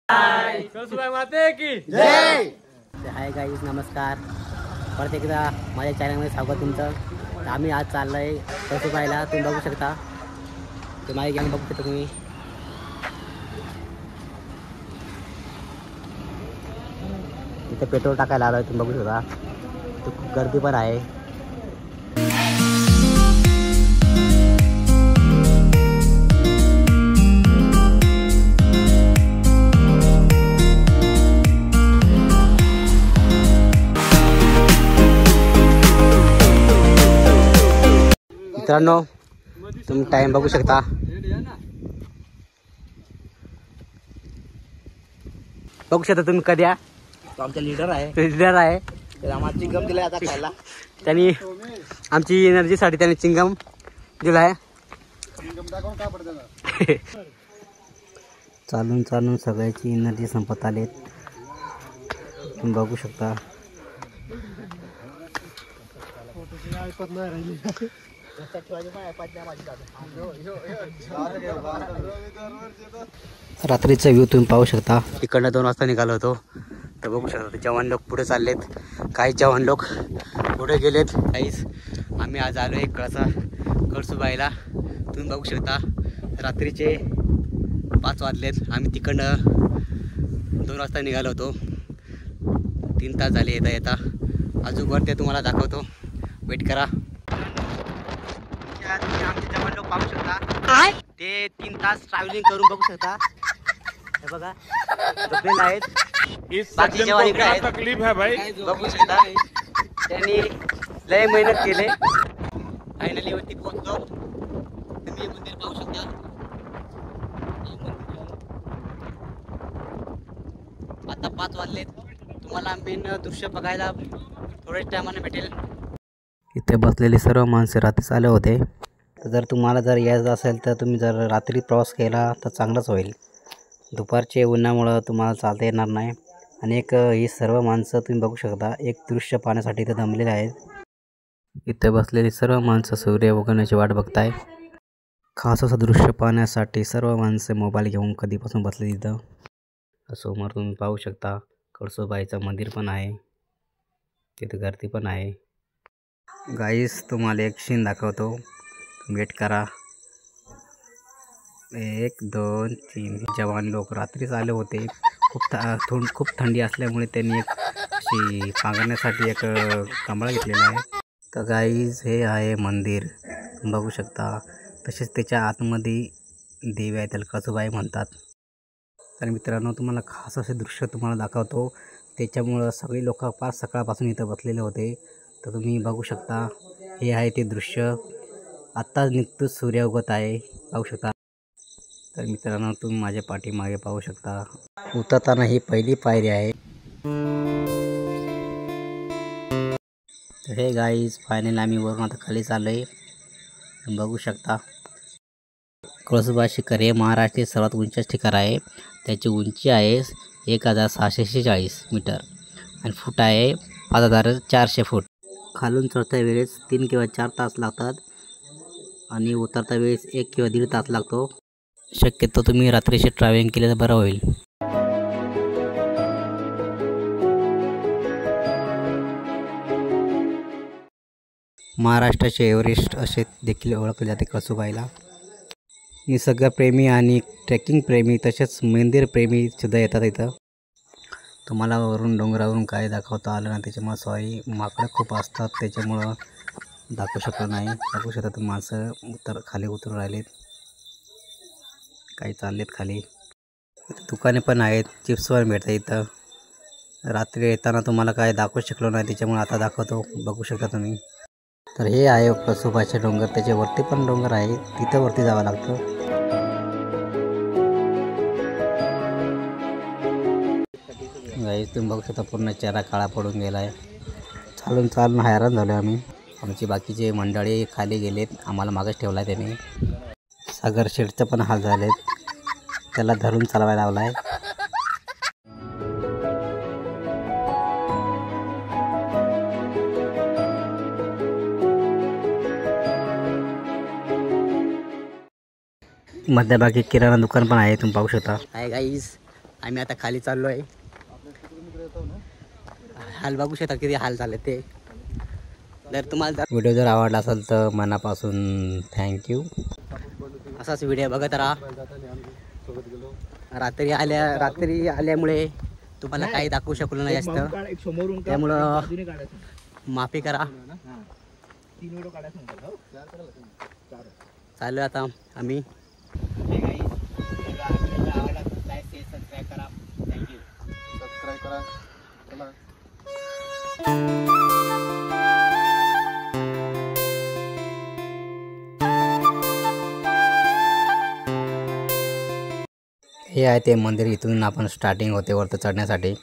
कळसुबाई माते की जय. Hi guys, नमस्कार. परत एकदा माझ्या चॅनलमध्ये स्वागत तुमचं. तर आम्ही आज चाललो आहे कळसुबाईला. तुम्ही बघू शकता, ते माझी गँग बघू शकता तुम्ही. इथे पेट्रोल टाकायला आलो आहे, तुम्ही बघू शकता. खूप गर्दी पण आहे. मित्रांनो, तुम्ही टाइम बघू शकता. बघू शकता तुम्ही. कधी आमचा लीडर आहे, लीडर आहे. आम्हाला चिंगम दिलाय आता खायला. त्यांनी आमची एनर्जीसाठी त्यांनी चिंगम दिलाय. चालून चालून सगळ्याची एनर्जी संपत आलेत, तुम्ही बघू शकता. रात्रीचा व्ह्यू तुम्ही पाहू शकता. इकडनं 2 वाजता निघालो होतो, तर बघू शकता जवान लोक पुढे चाललेत, काही जवान लोक पुढे गेलेत. काहीच आम्ही आज आलो आहे कळसुबाईला. तुम्ही बघू शकता रात्रीचे 5 वाजलेत. आम्ही तिकडनं 2 वाजता निघालो होतो. 3 तास झाले येता येता. अजून ते तुम्हाला दाखवतो, वेट करा. आमचे जवान लोक पाहू शकता, ते 3 तास ट्रॅव्हलिंग करून बघू शकता. हे बघा झोपलेले आहेत. बाकी जवान इकडे आहेत, तकलीफ है भाई. बघू शकता. त्यांनी लय मेहनत केले, फायनली वरती पोहोचलो. तुम्ही मंदिर पाहू शकता. आता 5 वाजलेत. तुम्हाला मेन दृश्य बघायला थोड्याच टायमाने भेटेल. इथे बसलेली सर्व माणसे रात्रीच आले होते. जर तुम्हाला यायचं असेल तर तुम्ही जर रात्री प्रवास केला तर चांगलंच होईल. दुपारचे उन्हामुळं तुम्हाला चालता येणार नाही. आणि ही सर्व माणसं तुम्ही बघू शकता, एक दृश्य पाहण्यासाठी इथं जमलेले आहेत. इथे बसलेली सर्व माणसं सूर्य उगवण्याची वाट बघताय. खास असं दृश्य पाहण्यासाठी सर्व माणसे मोबाईल घेऊन कधीपासून बसले तिथं. समोर तुम्ही पाहू शकता कळसुबाईचं मंदिर पण आहे, तिथं गर्दी पण आहे. गाईस, तुम्हाला एक सीन दाखवतो, वेट करा. 1 2 3 जवान लोक रात्रीच आले होते. खूप थंडी असल्यामुळे त्यांनी एक अशी पांघरण्यासाठी एक कंबळ घेतलेला आहे. तर गाईज, हे आहे मंदिर, बघू शकता. तसेच त्याच्या आतमध्ये देवी आहे, त्याला कळसुबाई म्हणतात. तर मित्रांनो, तुम्हाला खास असे दृश्य तुम्हाला दाखवतो. त्याच्यामुळं सगळे लोक फार सकाळपासून इथं बसलेले होते. तर तुम्ही बघू शकता, हे आहे ते दृश्य. आत्ताच निघतो सूर्य उगवत आहे, पाहू शकता. तर मित्रांनो, तुम्ही माझ्या पाठीमागे पाहू शकता. उतरताना ही पहिली पायरी आहे. तर हे गाईज, फायनल आम्ही वरून आता खाली चाललो आहे, बघू शकता. कळसुबाई शिखर हे महाराष्ट्रातील सर्वात उंच शिखर आहे. त्याची उंची आहे 1646 मीटर आणि फूट आहे 5400 फूट. खालून चढता वेळेस 3 किंवा 4 तास लागतात आणि उतरता वेळेस 1 किंवा 1.5 तास लागतो. शक्यतो तुम्ही रात्रीची ट्रॅव्हलिंग केलं तर बरं होईल. महाराष्ट्राचे एव्हरेस्ट असे देखील ओळखले जाते कळसुबाईला. निसर्गप्रेमी आणि ट्रेकिंग प्रेमी तसेच मंदिरप्रेमी सुद्धा येतात इथं. तुम्हाला वरून डोंगरावरून काय दाखवता आलं ना, त्याच्यामुळे सॉरी, माकडं खूप असतात, त्याच्यामुळं दाखवू शकलो नाही. दाखवू शकता तुम्ही, माणसं खाली उतरून राहिलेत, काही चाललेत खाली. दुकाने पण आहेत, चिप्स पण भेटतात इथं. रात्री येताना तुम्हाला काय दाखवू शकलो नाही, त्याच्यामुळे आता दाखवतो, बघू शकता तुम्ही. तर हे आहे कळसुबाईचे डोंगर, त्याच्यावरती पण डोंगर आहे, तिथं वरती जावं लागतं. गाईस, तुम्ही बघू शकता पूर्ण चेहरा काळा पडून गेला आहे. चालून चालून हैराण झालो आम्ही. आमची बाकीचे मंडळी खाली गेलेत, आम्हाला मागच ठेवला आहे त्याने. सागर शेठचं पण हाल झालेत, त्याला धरून चालवायला लावला आहे. मध्यभागी किराणा दुकान पण आहे, तुम्ही पाहू शकता. हाय गाईज, आम्ही आता खाली चाललो आहे. हाल बघू शकता किती हाल झाले ते. जर तुम्हाला व्हिडिओ जर आवडला असेल तर मनापासून थँक्यू. असाच व्हिडिओ बघत राहा. रात्री आल्यामुळे तुम्हाला काही दाखवू शकलो नाही जास्त, त्यामुळं माफी करा. चालू आता आम्ही. सबस्क्राईब करा. थँक्यू. सबस्क्राईब करा. चला. हे आहे ते मंदिर. इथून आपण स्टार्टिंग होते वरती चढण्यासाठी.